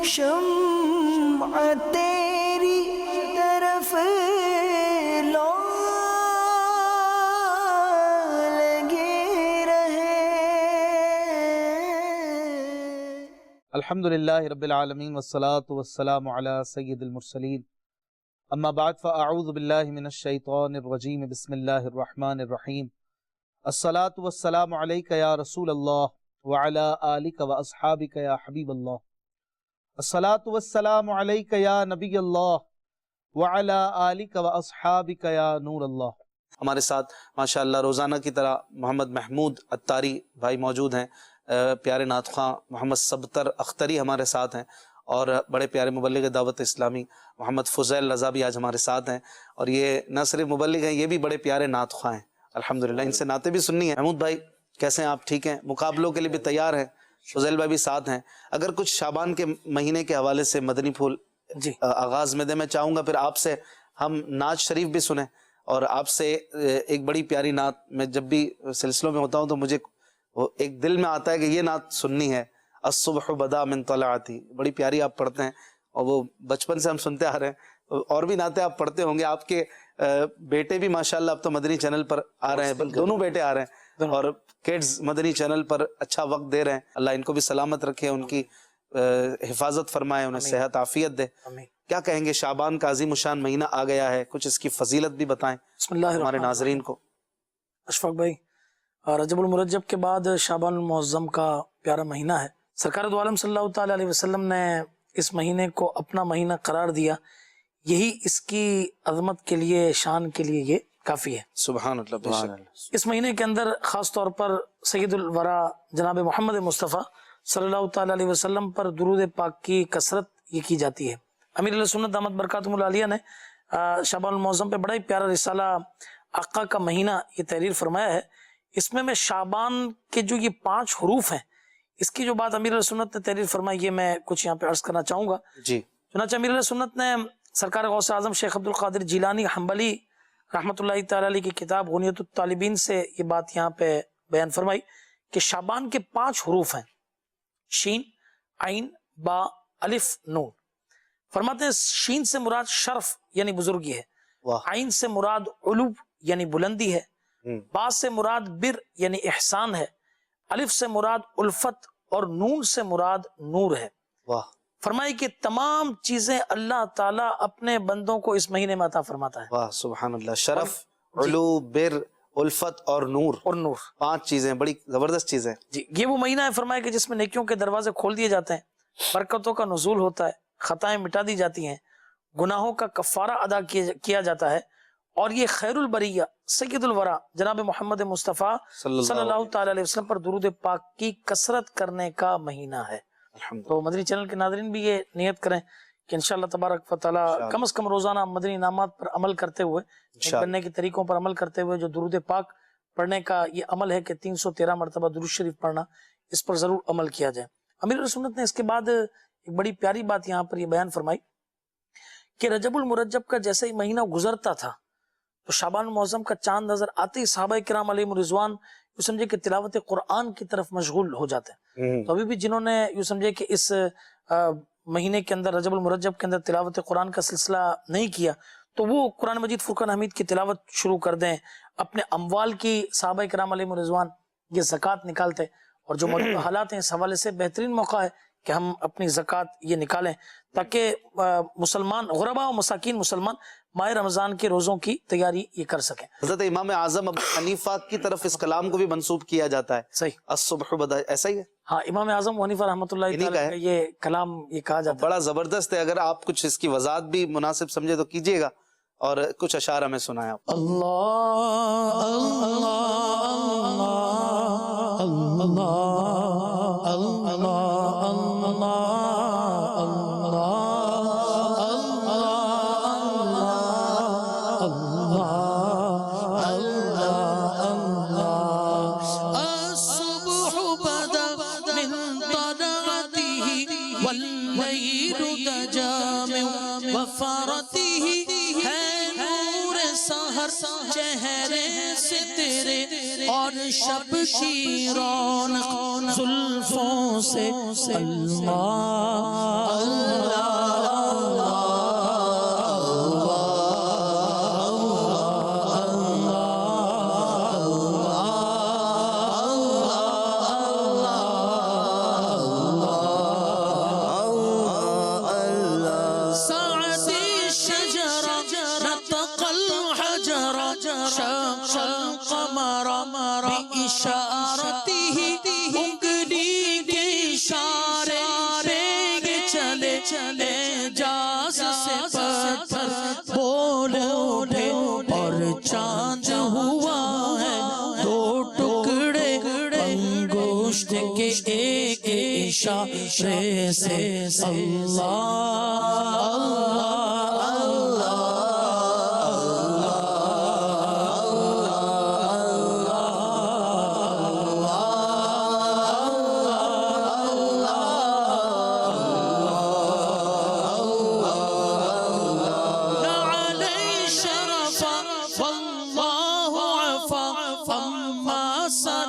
شمع تیری طرف لو لگے رہے۔ الحمدللہ رب العالمین والصلاة والسلام علی سید المرسلین، اما بعد فاعوذ باللہ من الشیطان الرجیم، بسم اللہ الرحمن الرحیم۔ الصلاة والسلام علیک یا رسول اللہ وعلی آلک واصحابک یا حبیب اللہ۔ الصلاة والسلام علیک یا نبی اللہ وعلی آلک واصحابک یا نور اللہ۔ ہمارے ساتھ ماشاءاللہ روزانہ کی طرح محمد محمود عطاری بھائی موجود ہیں، پیارے نعت خواں محمد سبتر اختری ہمارے ساتھ ہیں، اور بڑے پیارے مبلغ دعوت اسلامی محمد فضیل رضا بھی آج ہمارے ساتھ ہیں، اور یہ نہ صرف مبلغ ہیں، یہ بھی بڑے پیارے نعت خواں ہیں الحمدللہ، ان سے نعتیں بھی سننی ہیں۔ محمود بھائی کیسے ہیں آپ؟ ٹھیک ہیں؟ مقابلوں کے لیے بھی تیار ہیں؟ فضیل بھائی بھی ساتھ ہیں۔ اگر کچھ شعبان کے مہینے کے حوالے سے مدنی پھول آغاز میں دیں، میں چاہوں گا پھر آپ سے ہم نعت شریف بھی سنیں، اور آپ سے ایک بڑی پیاری نعت، میں جب بھی سلسلوں میں ہوتا ہوں تو مجھے ایک دل میں آتا ہے کہ یہ نعت سننی ہے، الصبح بدا من طلعتی، بڑی پیاری آپ پڑھتے ہیں، اور وہ بچپن سے ہم سنتے آ رہے ہیں، اور بھی نعتیں آپ پڑھتے ہوں گے۔ آپ کے بیٹے بھی ماشاءاللہ اب تو مدنی چینل پر آ رہے ہیں، دونوں بیٹے آ رہے ہیں، اور کڈز مدنی چینل پر اچھا وقت دے رہے ہیں۔ اللہ ان کو بھی سلامت رکھے، ان کی حفاظت فرمائے، انہیں صحت عافیت دے۔ کیا کہیں گے؟ شعبان کا عظیم الشان مہینہ آ گیا ہے، کچھ اس کی فضیلت بھی بتائیں بسم اللہ ہمارے ناظرین کو۔ اشفاق بھائی، رجب المرجب کے بعد شعبان المعظم کا پیارا مہینہ ہے۔ سرکار دو عالم صلی اللہ تعالی علیہ وسلم نے اس مہینے کو اپنا مہینہ قرار دیا، یہی اس کی عظمت کے لیے، شان کے لیے یہ کافی ہے۔ سبحان اللہ، بے شک۔ اس مہینے کے اندر خاص طور پر سید الورا جناب محمد مصطفیٰ صلی اللہ تعالی علیہ وسلم پر درود پاک کی کثرت یہ کی جاتی ہے۔ امیر علیہ سنت دامت برکاتہم العالیہ نے شعبان المعظم پہ بڑا ہی پیارا رسالہ آقا کا مہینہ یہ تحریر فرمایا ہے۔ اس میں شعبان کے جو یہ 5 حروف ہیں، اس کی جو بات امیر علیہ سنت نے تحریر فرمائی، یہ میں کچھ یہاں پہ عرض کرنا چاہوں گا۔ جی، چنانچہ امیر علیہ سنت نے سرکار غوث اعظم شیخ عبد القادر جیلانی حنبلی رحمۃ اللہ تعالی علیہ کی کتاب غنیۃ الطالبین سے یہ بات یہاں پہ بیان فرمائی کہ شعبان کے 5 حروف ہیں، شین، عین، با، الف، نون۔ فرماتے ہیں شین سے مراد شرف یعنی بزرگی ہے، عین سے مراد علو یعنی بلندی ہے، با سے مراد بر یعنی احسان ہے، الف سے مراد الفت، اور نون سے مراد نور ہے۔ فرمائی کہ تمام چیزیں اللہ تعالیٰ اپنے بندوں کو اس مہینے میں عطا فرماتا ہے۔ واہ سبحان اللہ، شرف، علو، بر، الفت اور نور، 5 چیزیں بڑی زبردست چیزیں۔ جی، یہ وہ مہینہ ہے فرمایا کہ جس میں نیکیوں کے دروازے کھول دیے جاتے ہیں، برکتوں کا نزول ہوتا ہے، خطائیں مٹا دی جاتی ہیں، گناہوں کا کفارہ ادا کیا جاتا ہے، اور یہ خیر البریہ سید الورا جناب محمد مصطفیٰ صلی اللہ تعالی علیہ وسلم پر درود پاک کی کثرت کرنے کا مہینہ ہے۔ تو مدنی چینل کے ناظرین بھی یہ نیت کریں کہ انشاءاللہ تبارک و تعالی کم از کم روزانہ مدنی انعامات پر عمل کرتے ہوئے، بننے کے طریقوں پر عمل کرتے ہوئے، جو درود پاک پڑھنے کا یہ عمل ہے کہ 313 مرتبہ درود شریف پڑھنا، اس پر ضرور عمل کیا جائے۔ امیر سنت نے اس کے بعد ایک بڑی پیاری بات یہاں پر یہ بیان فرمائی کہ رجب المرجب کا جیسے ہی مہینہ گزرتا تھا تو شعبان المعظم کا چاند نظر آتے ہی صحابہ کرام علیہم رضوان یوں سمجھے کہ تلاوت قرآن کی طرف مشغول ہو جاتے ہیں۔ تو ابھی بھی جنہوں نے یوں سمجھے کہ اس مہینے کے اندر رجب المرجب کے اندر تلاوت قرآن کا سلسلہ نہیں کیا، تو وہ قرآن مجید فرقان حمید کی تلاوت شروع کر دیں، اپنے اموال کی صحابہ کرام علیہم رضوان یہ زکوٰۃ نکالتے، اور جو موجودہ حالات ہیں اس حوالے سے بہترین موقع ہے کہ ہم اپنی زکوٰۃ یہ نکالیں تاکہ مسلمان غربا و مساکین مسلمان ماہ رمضان کے روزوں کی تیاری یہ کر سکیں۔ حضرت امام اعظم ابو حنیفہ کی طرف اس کلام کو بھی منسوب کیا جاتا ہے، صحیح، الصبح بدا، ایسا ہی ہے؟ ہاں، امام اعظم حنیفہ رحمۃ اللہ تعالی کا یہ کلام یہ کہا جاتا ہے، بڑا زبردست ہے۔ اگر آپ کچھ اس کی وضاحت بھی مناسب سمجھے تو کیجئے گا، اور کچھ اشعار ہمیں سنائیں آپ۔ اللہ اللہ اللہ اللہ سحر چہرے سے تیرے اور شب کی رونق زلفوں سے اللہ اللہ چلے جاز سے پتھر بول اٹھے اور چاند ہوا ہے دو ٹکڑے انگشت کے ایک اشارے سے اللہ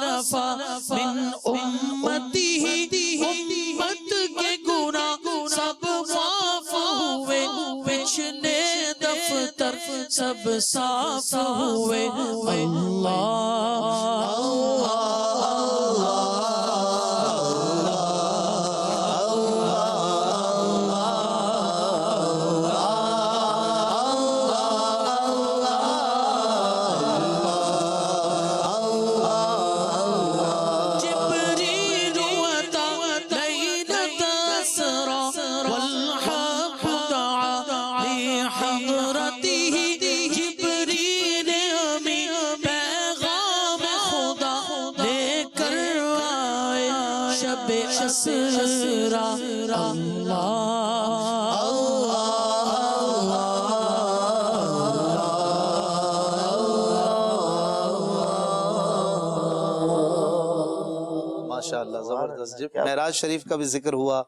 اللہ من امتی امت کے گناہ سب معاف ہوئے پچھلے دفتر سب صاف ہوئے اللہ اسرا ماشاء اللہ زبردست. معراج شریف کا بھی ذکر ہوا,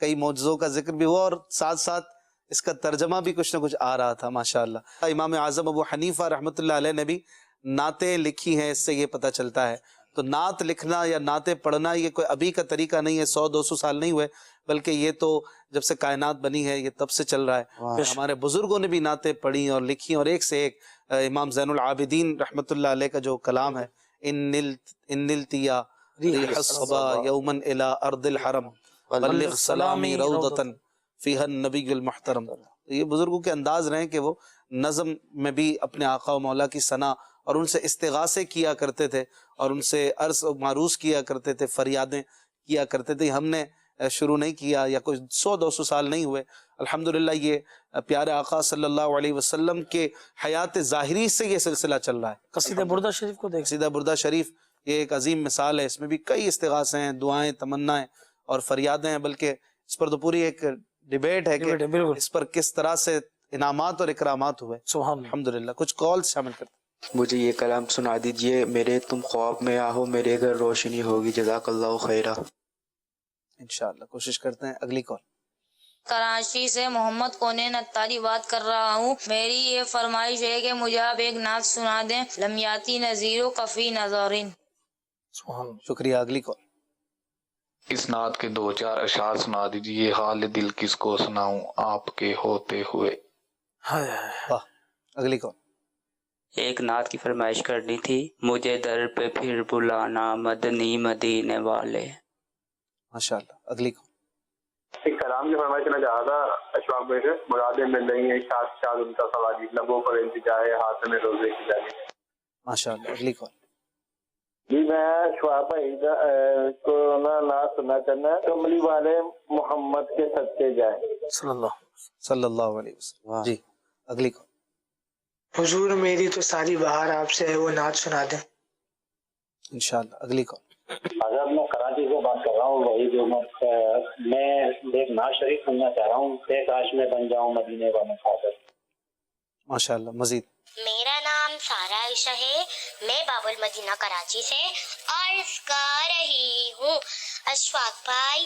کئی معجزوں کا ذکر بھی ہوا, اور ساتھ ساتھ اس کا ترجمہ بھی کچھ نہ کچھ آ رہا تھا ماشاء اللہ. امام اعظم ابو حنیفہ رحمۃ اللہ علیہ نے بھی نعتیں لکھی ہیں, اس سے یہ پتہ چلتا ہے. تو نعت لکھنا یا نعتیں پڑھنا یہ کوئی ابھی کا طریقہ نہیں ہے, 100-200 سال نہیں ہوئے, بلکہ یہ تو جب سے کائنات بنی ہے یہ تب سے چل رہا ہے. ہمارے بزرگوں نے بھی نعتیں پڑھی اور لکھی, اور ایک سے ایک. امام زین العابدین رحمۃ اللہ علیہ کا جو کلام ہے, ان نلتیا ریح الصبا یوما الی ارض الحرم بلغ سلامی روضۃ فیہا النبی المحترم. یہ بزرگوں کے انداز رہے کہ وہ نظم میں بھی اپنے آقا و مولا کی ثنا اور ان سے استغاثے کیا کرتے تھے, اور ان سے عرض و معروض کیا کرتے تھے, فریادیں کیا کرتے تھے. ہم نے شروع نہیں کیا, یا کوئی 100-200 سال نہیں ہوئے. الحمدللہ یہ پیارے آقا صلی اللہ علیہ وسلم کے حیات ظاہری سے یہ سلسلہ چل رہا ہے. قصیدہ بردہ شریف کو دیکھ, قصیدہ بردہ شریف یہ ایک عظیم مثال ہے. اس میں بھی کئی استغاثے ہیں, دعائیں, تمنائیں اور فریادیں ہیں, بلکہ اس پر تو پوری ایک ڈیبیٹ ہے کہ اس پر کس طرح سے انعامات اور اکرامات ہوئے. سبحان اللہ. الحمدللہ. کچھ کالز شامل کرتے ہیں. مجھے یہ کلام سنا دیجئے. میرے تم خواب میں آہو میرے گھر روشنی ہوگی. جزاک اللہ خیرہ. انشاءاللہ کوشش کرتے ہیں. اگلی کال. کراچی سے محمد کونین اتاری بات کر رہا ہوں. میری یہ فرمائش ہے کہ مجھے آپ ایک نعت سنا دیں, لمیاتی نظیر و کفی نظارین. شکریہ. اگلی کال. اس نعت کے 2-4 اشعار سنا دیجیے. حال دل کس کو سناؤں آپ کے ہوتے ہوئے. واہ. اگلی کال. ایک نعت کی فرمائش کرنی تھی. مجھے در پہ پھر بلانا مدنی مدینے والے. ماشاءاللہ. اگلی کال. ایک کلام کی فرمائش کرنا چاہا تھا. اشفاق بھائی سے مرادیں مل رہی ہیں, شاد شاد ان کا سوالی, لبوں پر التجا ہے, ہاتھ میں روزے کی جاری. ماشاءاللہ. اگلی کال. جی میں شعیب بھائی کو نعت سننا چاہنا ہے. کملی والے محمد کے صدقے جائیں. صلی اللہ علیہ وسلم. جی. اگلی کال. حضور میری تو ساری بہار آپ سے ہے, وہ نعت سنا دیں. انشاءاللہ. اگلی کال. حضرت میں کراچی سے بات کر رہا ہوں. وہی جو میں ایک نعت شریف سننا چاہ رہا ہوں. کاش میں بن جاؤں مدینے کا مسافر. ماشاءاللہ. مزید. میرا نام سارا عائشہ ہے, میں باب المدینہ کراچی سے عرض کر رہی ہوں. اشفاق بھائی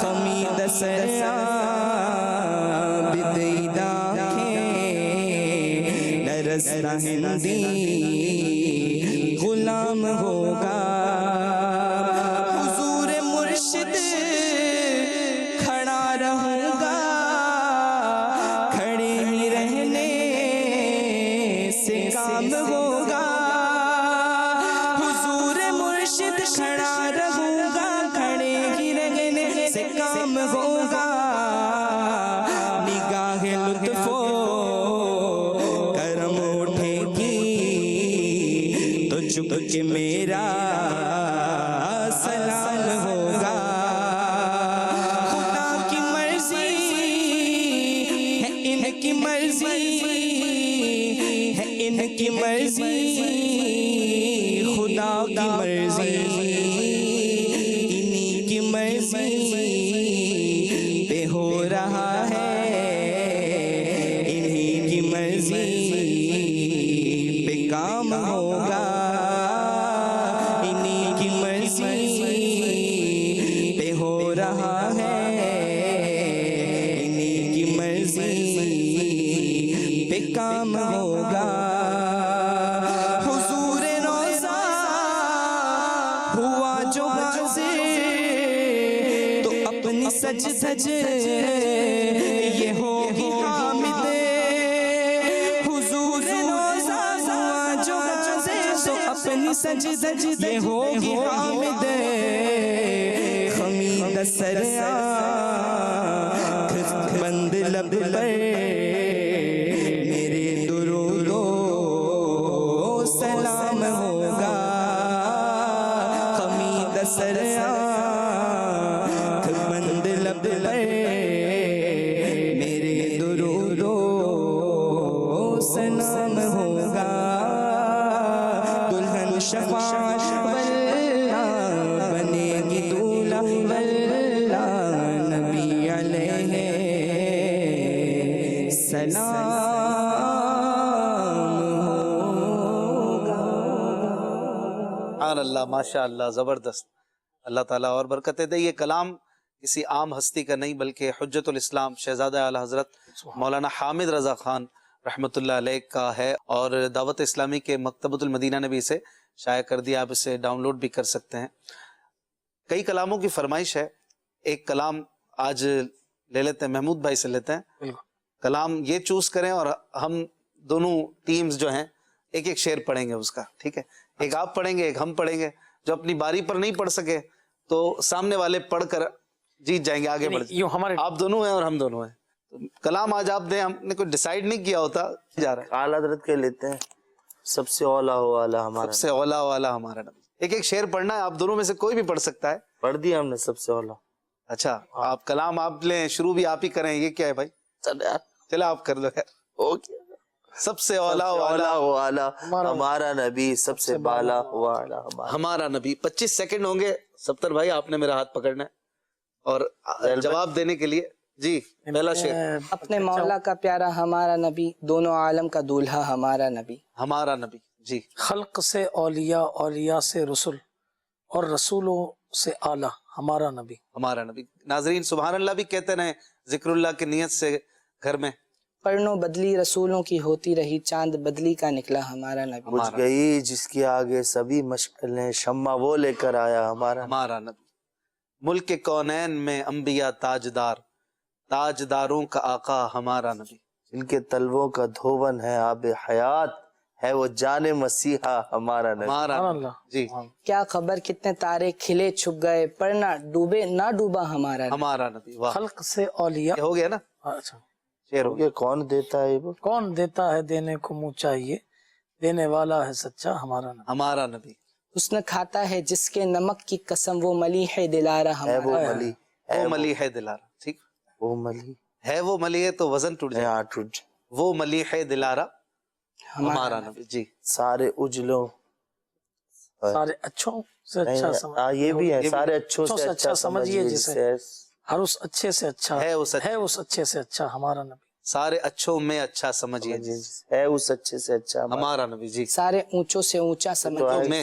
خمید سریا بدیدہ نرستا ہندی غلام ہوگا حضور مرشد کھڑا رہوں گا کھڑے ہی رہنے سے کام ہوگا حضور مرشد کھڑا رہوں گا کھڑے ہی رہنے سے کام ہوگا نگاہ لطف و کرم اٹھے گی تو جھک کے میرا سلام ہوگا خدا کی مرضی ہے ان کی مرضی ہے ان کی مرضی خدا کی مرضی انہی کی مرضی پہ ہو رہا ہے انہی کی مرضی پہ کام ہوگا انہی کی مرضی پہ ہو رہا ہے انہی کی مرضی پہ کام ہوگا حضور روضہ ہوا جو حاضر تو اپنی سج سج یہ ہوگی حامد حضور روضہ ہوا جو حاضر تو اپنی سج سج یہ ہوگی حامد خمید سریا بند لب پر میرے درود و سلام ہوگا خمید سریا بند لب پر میرے درود و سلام ہوگا دلہن شفاعت واللہ بنے گی دولہا واللہ نبی علیہ سلام سبحان اللہ، ماشاء اللہ، زبردست. اللہ تعالیٰ اور برکتیں دے. یہ کلام کسی عام ہستی کا نہیں بلکہ حجت الاسلام شہزادہ اعلی حضرت مولانا حامد رضا خان رحمۃ اللہ علیہ کا ہے، اور دعوت اسلامی کے مکتبۃ المدینہ نے بھی اسے شائع کر دیا. آپ اسے ڈاؤن لوڈ بھی کر سکتے ہیں. کئی کلاموں کی فرمائش ہے. ایک کلام آج لے لیتے ہیں، محمود بھائی سے لیتے ہیں. کلام یہ چوز کریں اور ہم دونوں ٹیمز جو ہیں ایک ایک شعر پڑھیں گے اس کا، ٹھیک ہے؟ ایک آپ پڑھیں گے، ایک ہم پڑھیں گے. جو اپنی باری پر نہیں پڑھ سکے تو سامنے والے پڑھ کر جیت جائیں گے، آگے بڑھ جائیں گے. آپ دونوں ہیں اور ہم دونوں ہیں. کلام آج آپ دیں، ہم نے کوئی ڈیسائیڈ نہیں کیا ہوتا. جا رہا ہے اعلیٰ حضرت کے لیتے ہیں. سب سے اولا والا ہمارا، سب سے اولا والا ہمارا نبی. ایک ایک شعر پڑھنا ہے. آپ دونوں میں سے کوئی بھی پڑھ سکتا ہے. پڑھ دیا ہم نے سب سے اولا. اچھا، آپ کلام آپ لیں، شروع بھی آپ ہی کریں. یہ کیا ہے بھائی؟ چلو آپ کر دو. سب سے اولا والا ہمارا نبی، سب سے بالا والا ہمارا نبی. 25 سیکنڈ ہوں گے. 70 بھائی آپ نے میرا ہاتھ پکڑنا ہے اور جواب دینے کے لیے. جی پہلا شعر. اپنے مولا کا پیارا ہمارا نبی، دونوں عالم کا دولہا ہمارا نبی. ہمارا نبی. جی. خلق سے اولیاء، اولیاء سے رسول، اور رسولوں سے اعلیٰ ہمارا نبی. ہمارا نبی. ناظرین سبحان اللہ بھی کہتے رہیں ذکر اللہ کی نیت سے گھر میں. قرنوں بدلی رسولوں کی ہوتی رہی، چاند بدلی کا نکلا ہمارا نبی. بجھ گئی جس کے آگے سبھی مشعلیں، شمع وہ لے کر آیا ہمارا نبی. ملک کونین میں انبیاء تاجدار، تاجداروں کا آقا ہمارا نبی. جن کے تلووں کا دھون ہے آب حیات، ہے وہ جان مسیحا ہمارا نبی. جی. کیا خبر کتنے تارے کھلے چھپ گئے، پر نہ ڈوبے نہ ڈوبا ہمارا نبی. خلق سے اولیاء ہو گیا نا. اچھا، کون دیتا ہے؟ کون دیتا ہے دینے کو منہ چاہیے، دینے والا ہے سچا ہمارا نبی. ہمارا نبی. حسن کھاتا ہے جس کے نمک کی قسم، وہ ملیح دلارا ہمارا. وہ ملیح دلارا. ٹھیک. وہ ملی ہے، وہ ملی ہے تو وزن ٹوٹ جائے. وہ ملیح دلارا ہمارا نبی. جی. سارے اجلوں، سارے اچھوں سے اچھا سمجھ. یہ بھی ہے، سارے اچھوں سے اچھا سمجھیے جسے، ہر اس اچھے سے اچھا ہے، اس اچھے سے اچھا ہمارا نبی. سارے اچھوں میں اچھا سمجھیے، ہے اس اچھے سے اچھا ہمارا نبی. جی. سارے اونچوں سے اونچا سمجھیے،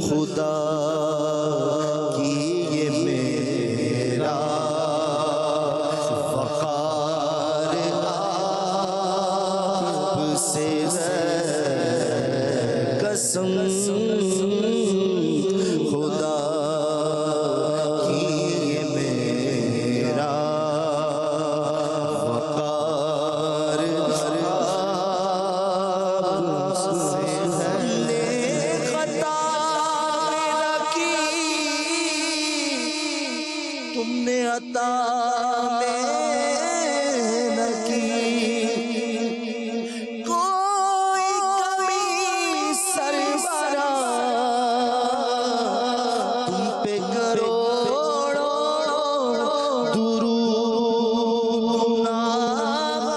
خدا کی یہ میرا وقار آپ سے قسم خدا کی یہ میرا وقار آپ سے خطا نہ کی تم نے عطا نہ کی کوئی کمی سربراہ تم پہ کروڑوں درود ناگار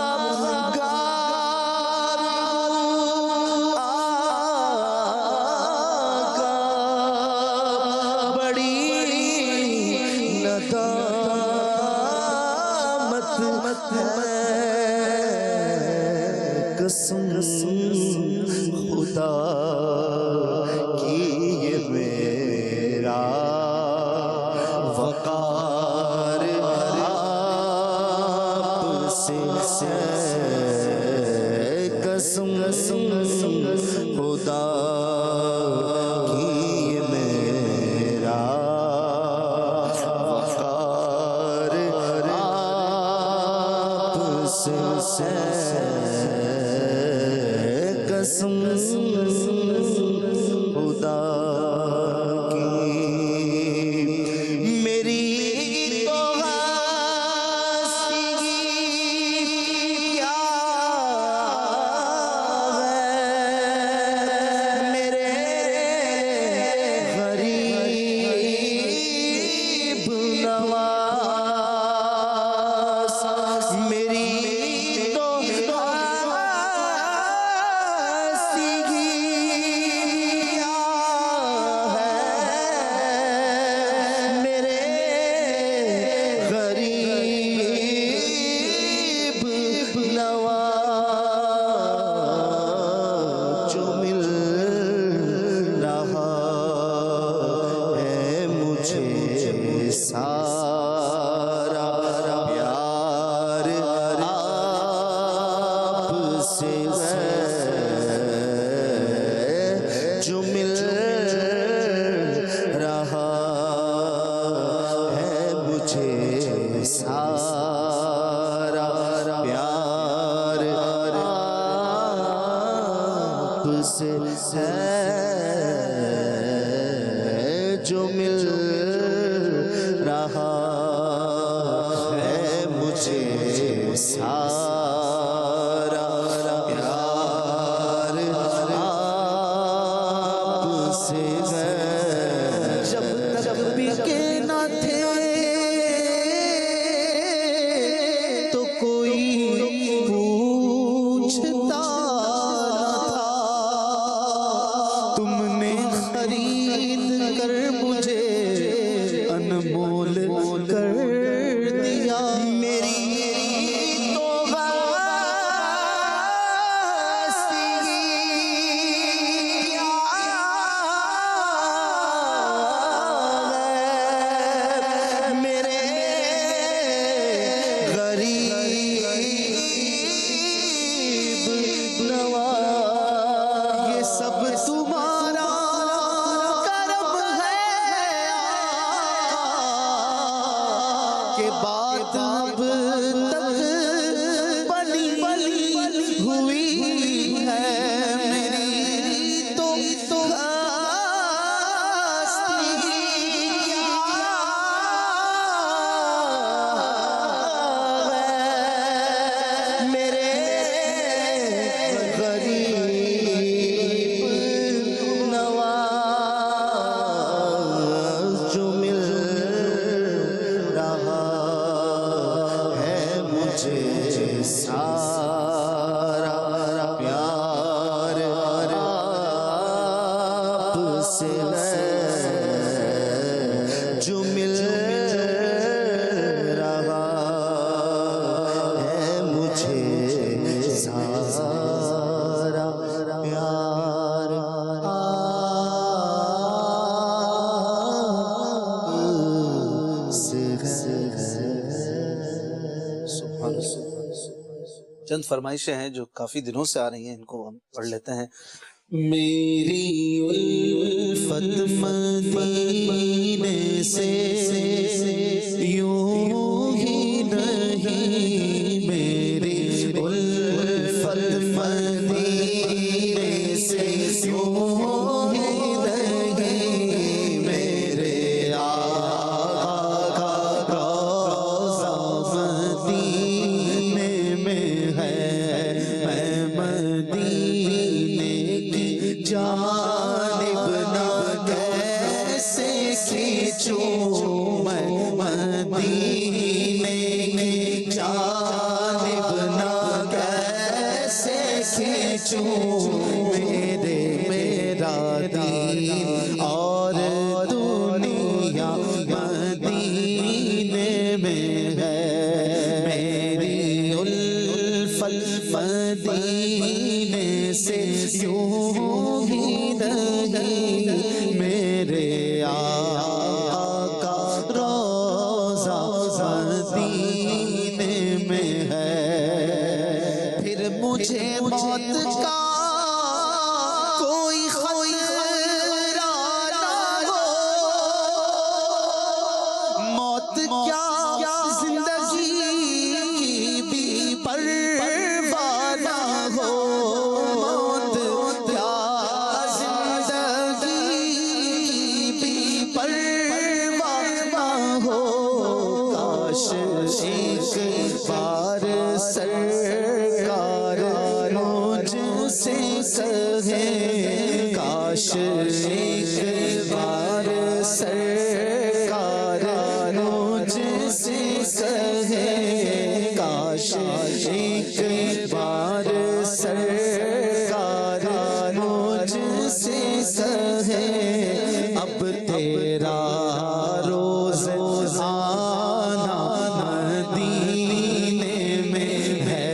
آقا بڑی ندامت ہے قسم خدا کی یہ میرا وقار آپ سے قسم خدا کی یہ میرا وقار آپ سے قسم خدا کی میری تو ہستگی کیا ہے میرے غریب نواز میری تو ہستگی کیا ہے میرے غریب نواز جو مل رہا ہے مجھے سارا پیار آپ سے جو مل رہا ہے مجھے سارا پیار آپ سے جو مل رہا ہے مجھے سارا پیار آپ سے جب تک بکے نہ تھے تو کوئی پوچھتا نہ تھا تم نے خرید کر مجھے انمول کر دیا میری تو ہستگی کیا ہے میرے غریب نواز یہ سب تمہارا کرم ہے کہ بات اب تک بنی ہوئی ہے میری تو ہستگی کیا ہے میرے غریب نواز جو مل رہا ہے مجھے سارا پیار آپ سے جو مل رہا ہے مجھے سارا پیار چند فرمائشیں ہیں جو کافی دنوں سے آ رہی ہیں، ان کو ہم پڑھ لیتے ہیں. میری الفت مدینے سے یوں ہی نہیں، میری الفت مدینے سے یوں ہی نہیں، میرے آقا کا روضہ مدینے میں ہے، میں مدینے کی جانب نہ کیسے کھینچوں، میں مدینے کی جانب نہ کیسے کھینچوں، میرا دین اور دنیا مدینے میں ہے، میری الفت مدینے سے یوں ہی نہیں، میرے آقا روضہ مدینے میں ہے. پھر مجھے موت کا کوئی خطرہ نہ ہو، موت کیا زندگی بھی پرواہ نہ ہو، موت کیا زندگی بھی پرواہ نہ ہو، کاش ایک بار سرکار مجھ سے کہیں، کاش ایک بار سرکار مجھ سے کہیں، کاش ایک بار سرکار مجھ سے کہیں، اب تیرا روز آنا مدینے میں ہے،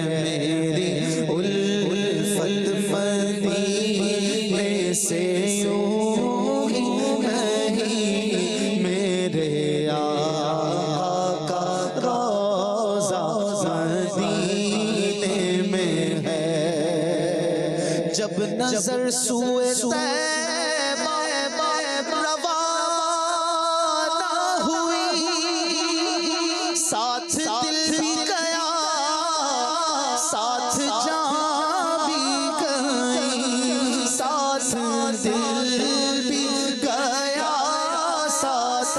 میری الفت مدینے سے یوں ہی نہیں، میرے آقا کا روضہ مدینے میں ہے. جب نظر سوئے طیبہ روانہ ہوئی، ساتھ دل بھی گیا، ساتھ جان بھی گئی، ساتھ دل بھی گیا، ساتھ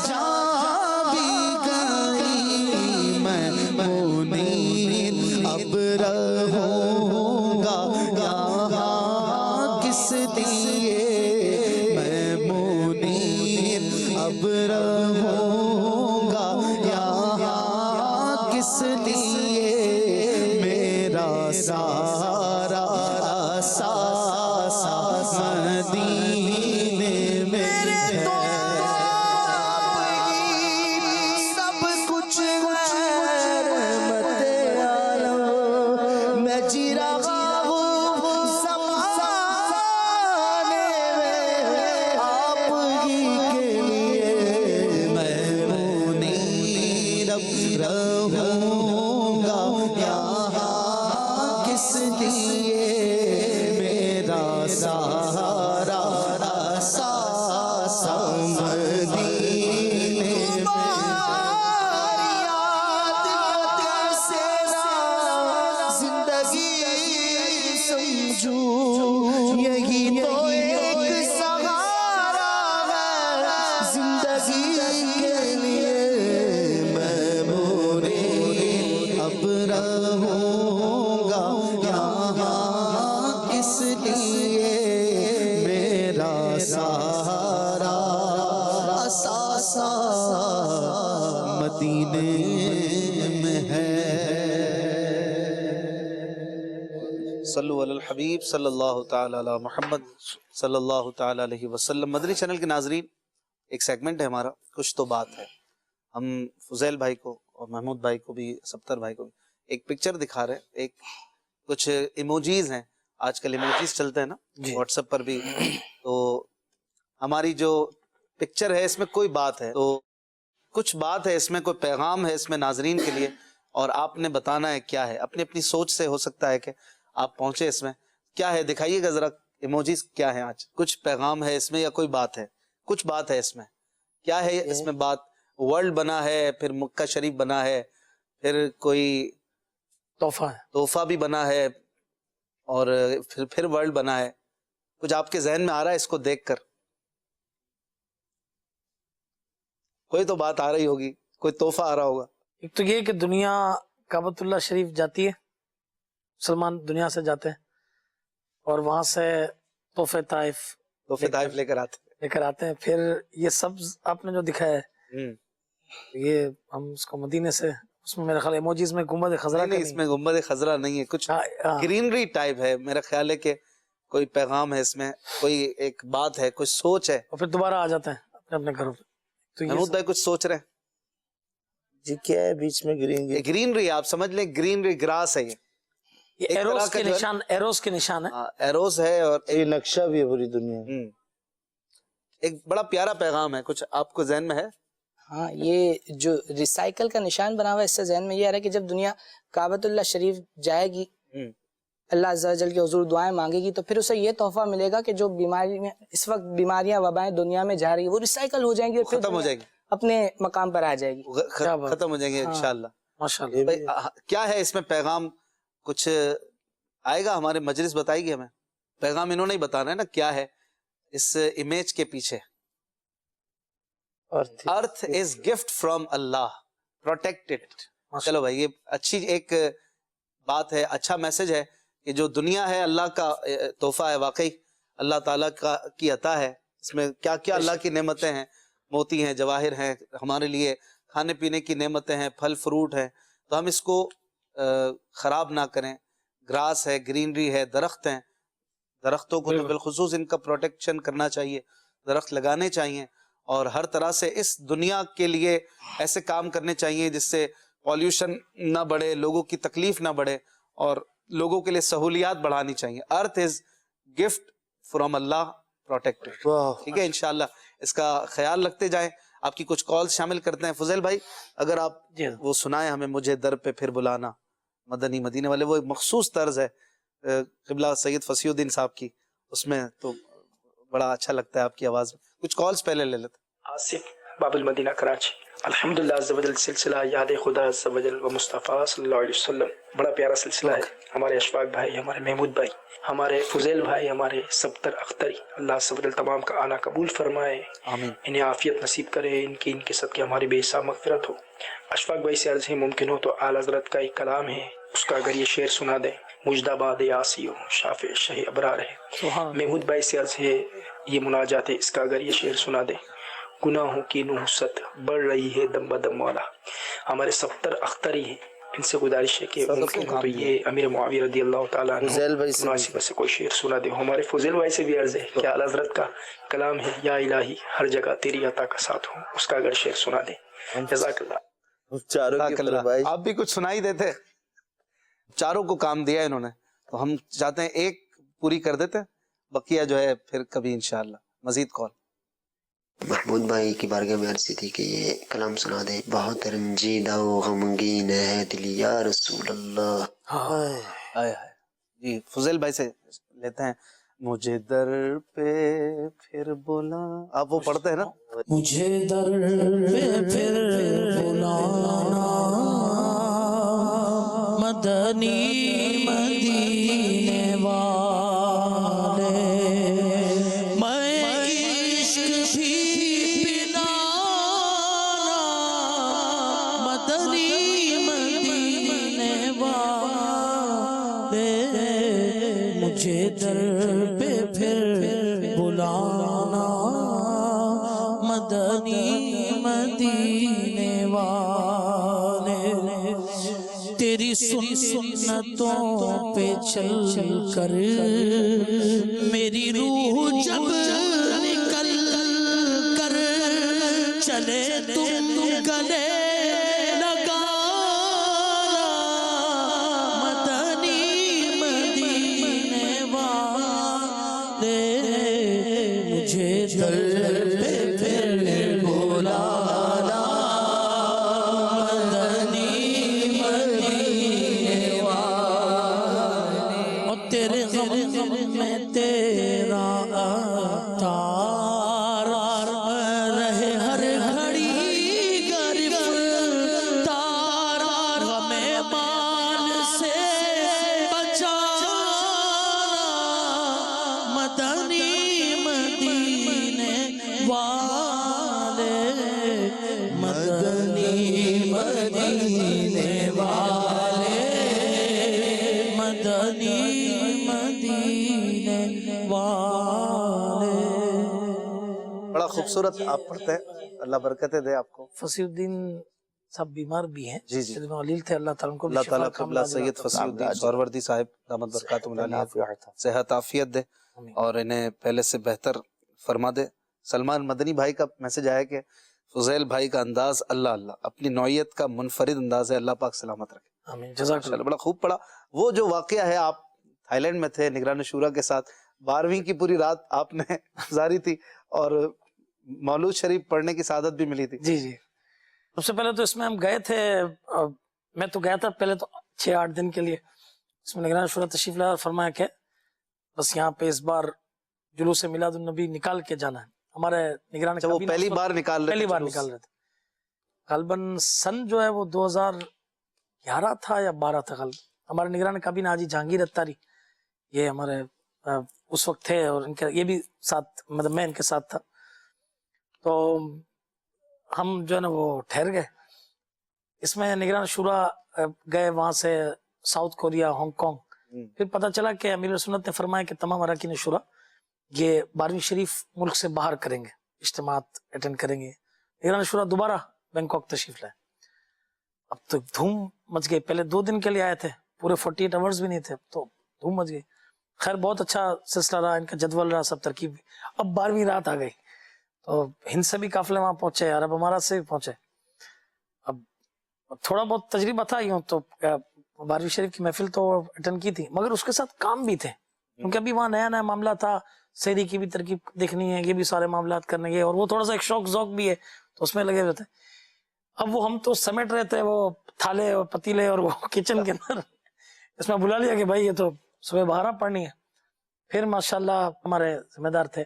جان بھی گئی، میں منیر اب رہوں گا یہاں کس لیے، میں منیر اب رہوں گا یہاں کس لیے، میرا سارا احساس مدینے میں ہے، سب کچھ رحمت عالم، میں جی رہا ہوں زمانے میں آپ ہی کے لیے، میں منیر اب رہوں گا یہاں کس لیے، میرا سارا احساس مدینے میں زندگی سمجھوں، یہی تو ایک سہارا ہے زندگی کے لیے، میں منیر اب رہوں گا یہاں اس لیے، میرا سارا اثاثہ مدینے میں ہے. صلو علی الحبیب صلی اللہ تعالی علی محمد صلی اللہ تعالی علیہ وسلم. مدنی چینل کے ناظرین، ایک سیگمنٹ ہے ہمارا کچھ تو بات ہے. ہم فضیل بھائی کو اور محمود بھائی کو بھی، سبتر بھائی کو بھی ایک پکچر دکھا رہے ہیں، ایک کچھ ایموجیز ہیں، آج کل ایموجیز چلتے ہیں نا واٹس ایپ پر بھی، تو ہماری جو پکچر ہے اس میں کوئی بات ہے، تو کچھ بات ہے اس میں، کوئی پیغام ہے اس میں ناظرین کے لیے، اور آپ نے بتانا ہے کیا ہے. اپنی اپنی سوچ سے ہو سکتا ہے کہ آپ پہنچے اس میں. کیا ہے دکھائیے گا ذرا ایموجیز, کیا ہے آج؟ کچھ پیغام ہے اس میں یا کوئی بات ہے؟ کچھ بات ہے اس میں. کیا ہے اس میں بات؟ ورلڈ بنا ہے, پھر مکہ شریف بنا ہے, پھر کوئی تحفہ بھی بنا ہے, اور پھر ورلڈ بنا ہے. کچھ آپ کے ذہن میں آ رہا ہے اس کو دیکھ کر؟ کوئی تو بات آ رہی ہوگی, کوئی تحفہ آ رہا ہوگا. ایک تو یہ کہ دنیا کعبۃ اللہ شریف جاتی ہے, مسلمان دنیا سے جاتے ہیں اور وہاں سے تحفے طائف لے کر آتے ہیں. پھر یہ سبز آپ نے جو دکھایا ہے, یہ ہم اس کو مدینے سے, اس میں میرا خیال ایموجیز میں گنبد خضرا نہیں, اس میں گنبد خضرا نہیں ہے, کچھ گرینری ٹائپ ہے. میرا خیال ہے کہ کوئی پیغام ہے اس میں, کوئی ایک بات ہے, کوئی سوچ ہے. اور پھر دوبارہ آ جاتے ہیں اپنے اپنے گھروں پہ. محمود بھائی کچھ سوچ رہے ہیں جی؟ کیا ہے بیچ میں گرینری؟ آپ سمجھ لیں گرینری, گراس ہے. یہ ایروز کے نشان, ایروز کے نشان ہے, ایروز ہے, اور یہ نقشہ بھی ہے پوری دنیا. ایک بڑا پیارا پیغام ہے, کچھ آپ کو ذہن میں ہے؟ ہاں, یہ جو ریسائیکل کا نشان بنا ہوا ہے, اس سے ذہن میں یہ آ رہا ہے کہ جب دنیا کعبۃ اللہ شریف جائے گی, اللہ عز و جل کے حضور دعائیں مانگے گی, تو پھر اسے یہ تحفہ ملے گا کہ جو بیماری میں اس وقت بیماریاں وبائیں دنیا میں جا رہی ہیں, وہ ریسائیکل ہو جائیں گی اور ختم ہو جائے گی, اپنے مقام پر آ جائے گی, ختم ہو جائیں گے انشاءاللہ. ماشاءاللہ. کیا ہے اس میں پیغام؟ کچھ آئے گا ہمارے مجلس بتائے گی ہمیں پیغام. انہوں نے ہی بتانا ہے نا کیا ہے اس امیج کے پیچھے. Earth is gift from Allah, protect it. چلو بھائی, یہ اچھی ایک بات ہے, اچھا میسج ہے کہ جو دنیا ہے اللہ کا تحفہ ہے, واقعی اللہ تعالیٰ کی عطا ہے. اس میں کیا کیا اللہ کی نعمتیں ہیں, موتی ہیں, جواہر ہیں, ہمارے لیے کھانے پینے کی نعمتیں ہیں, پھل فروٹ ہیں. تو ہم اس کو خراب نہ کریں. گراس ہے, گرینری ہے, درخت ہیں, درختوں کو تو بالخصوص ان کا پروٹیکشن کرنا چاہیے, درخت لگانے چاہیے, اور ہر طرح سے اس دنیا کے لیے ایسے کام کرنے چاہیے جس سے پالیوشن نہ بڑھے, لوگوں کی تکلیف نہ بڑھے, اور لوگوں کے لیے سہولیات بڑھانی چاہیے. ارتھ is gift from Allah, protect. ٹھیک ہے, انشاءاللہ اس کا خیال رکھتے جائیں. آپ کی کچھ کال شامل کرتے ہیں. فضیل بھائی اگر آپ وہ سنائیں ہمیں, مجھے در پہ پھر بلانا, مدنی مدینے والے, وہ ایک مخصوص طرز ہے قبلہ سید فصیح الدین صاحب کی, اس میں تو بڑا اچھا لگتا ہے آپ کی آواز میں. کچھ کالز پہلے لے لیتے. آصف باب المدینہ کراچی. الحمدللہ عز و جل سلسلہ یاد خدا عز و جل و مصطفیٰ صلی اللہ علیہ وسلم بڑا پیارا سلسلہ ہے. ہمارے اشفاق بھائی, ہمارے محمود بھائی, ہمارے فضیل بھائی, ہمارے سبتر اختری, اللہ عز و جل تمام کا آنا قبول فرمائے, انہیں عافیت نصیب کرے, ان کے صدقے ہماری بے حساب مغفرت ہو. اشفاق بھائی سے عرض ہے ممکن ہو تو اعلی حضرت کا ایک کلام ہے, اس کا اگر یہ شعر سنا دیں. مجدہ باد آسی ہو شافع شہ ابرار ہے. محمود بھائی سے عرض ہے یہ مناجات ہے, اس کا اگر یہ شعر سنا دیں. گناہوں کی نحوست بڑھ رہی ہے دم بدم والا. ہمارے سبتر اختری ہیں, ان سے گزارش ہے کہ ممکن ہو تو یہ امیر معاویہ رضی اللہ تعالیٰ عنہ مناسب سے کوئی شعر سنا دے. ہمارے فضیل بھائی سے بھی عرض ہے کہ اعلیٰ حضرت کا کلام ہے یا الہی ہر جگہ تیری عطا کا ساتھ ہوں, اس کا اگر شعر سنا دیں. جزاک اللہ. آپ بھی کچھ سنائی دیتے, چاروں کو کام دیا انہوں نے, تو ہم چاہتے ہیں ایک پوری کر دیتے, بقیہ جو ہے پھر کبھی انشاءاللہ. مزید کال. محمود بھائی کی بارگاہ میں عرض تھی کہ یہ کلام سنا دے. بہت رنجیدہ و غمگین ہے دل یا رسول اللہ. جی فضیل بھائی سے لیتے ہیں. مجھے در پہ پھر بولا, آپ وہ پڑھتے ہیں نا, مجھے در پہ پھر بلانا مدنی مدینے والے, میں عشق بھی پلانا مدنی مدینے والے, مجھے در پہ پھر بلانا مدنی مدینے والے. تیری سنتوں پہ چل کر میری روح جب نکل کر چلے تم گلے لگانا مدنی مدینے والے, مجھے در پہ پھر بلانا مدنی مدنی مدینے والے مدنی مدینے والے. بڑا خوبصورت آپ پڑھتے ہیں، اللہ برکتیں دے آپ کو. فصیح الدین صاحب بیمار بھی ہیں، جی جی، علیل تھے، اللہ تعالیٰ ان کو اللہ تعالیٰ قبلہ سید فصیح الدین سہروردی صاحب دامت برکاتہم العالیہ صحت عافیت دے اور انہیں پہلے سے بہتر فرما دے. سلمان مدنی بھائی کا میسج آیا کہ فضیل بھائی کا انداز اللہ اللہ، اپنی نوعیت کا منفرد انداز ہے، اللہ پاک سلامت رکھے. آمین، جزاک اللہ. بڑا خوب پڑھا. وہ جو واقعہ ہے، آپ تھائی لینڈ میں تھے نگران شورا کے ساتھ، 12ویں کی پوری رات آپ نے گزاری تھی اور مولود شریف پڑھنے کی سعادت بھی ملی تھی. جی جی، سب سے پہلے تو اس میں ہم گئے تھے، میں تو گیا تھا پہلے تو 6-8 دن کے لیے. اس میں نگران شورا تشریف لایا اور فرمایا کہ بس یہاں پہ اس بار جلوس میلاد النبی نکال کے جانا ہے. ہمارے نگران وہ پہلی بار نکال رہے تھے غالباً سن جو ہے وہ 2011 تھا یا 12 تھا غالباً. ہمارے نگران کابینہ حاجی جہانگیر اتاری یہ ہمارے اس وقت تھے اور ان کے یہ بھی ساتھ، مطلب میں ان کے ساتھ تھا. تو ہم جو ہے نا وہ ٹھہر گئے. اس میں نگران شورا گئے وہاں سے ساؤتھ کوریا، ہانگ کانگ. پھر پتہ چلا کہ امیر سنت نے فرمایا کہ تمام اراکین شورا یہ 12ویں شریف ملک سے باہر کریں گے، اجتماعات اٹینڈ کریں گے. نگران شورا دوبارہ بینکاک تشریف لائے. اب تو دھوم مچ گئی. پہلے 2 دن کے لیے آئے تھے، پورے 48 آورز بھی نہیں تھے، تو دھوم مچ گئی. خیر بہت اچھا سلسلہ رہا، ان کا جدول رہا، سب ترکیب بھی. اب 12ویں رات آ گئی تو ہند سے بھی قافلے وہاں پہنچے، عرب امارات سے بھی پہنچے. اب تھوڑا بہت تجربہ تھا یوں تو 12ویں شریف کی محفل تو اٹینڈ کی تھی، مگر اس کے ساتھ کام بھی تھے کیونکہ ابھی وہاں نیا نیا معاملہ تھا. سحری کی بھی ترکیب دیکھنی ہے، یہ بھی سارے معاملات کرنے گے، اور وہ تھوڑا سا ایک شوق ذوق بھی ہے تو اس میں لگے ہوئے تھے. اب وہ ہم تو سمیٹ رہے تھے وہ تھالے اور پتیلے اور وہ کچن کے اندر. اس میں بلا لیا کہ بھائی یہ تو صبح بہارا پڑھنی ہے. پھر ماشاءاللہ ہمارے ذمہ دار تھے،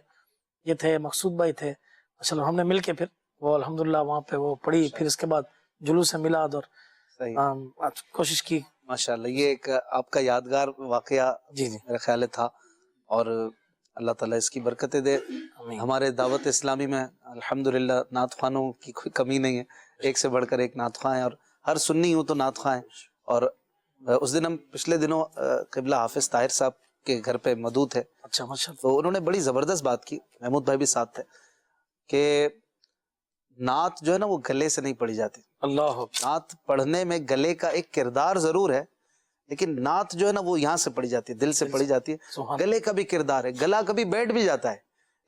یہ تھے مقصود بھائی تھے، ماشاءاللہ ہم نے مل کے پھر وہ الحمدللہ وہاں پہ وہ پڑھی. پھر اس کے بعد جلوس میلاد اور کوشش کی. ماشاءاللہ یہ ایک آپ کا یادگار واقعہ جی جی میرے خیال تھا، اور اللہ تعالیٰ اس کی برکتیں دے. ہمارے دعوت اسلامی میں الحمدللہ نعت خوانوں کی کوئی کمی نہیں ہے، ایک سے بڑھ کر ایک نعت خواں ہیں، اور ہر سنی ہوں تو نعت خواں ہیں. اور اس دن ہم پچھلے دنوں قبلہ حافظ طاہر صاحب کے گھر پہ مدعو تھے. اچھا ماشاءاللہ. تو انہوں نے بڑی زبردست بات کی، محمود بھائی بھی ساتھ تھے، کہ نعت جو ہے نا وہ گلے سے نہیں پڑھی جاتی. اللہ، نعت پڑھنے میں گلے کا ایک کردار ضرور ہے، لیکن نعت جو ہے نا وہ یہاں سے پڑھی جاتی ہے، دل سے پڑھی جاتی ہے. گلے کا بھی کردار ہے، گلا کبھی بیٹھ بھی جاتا ہے،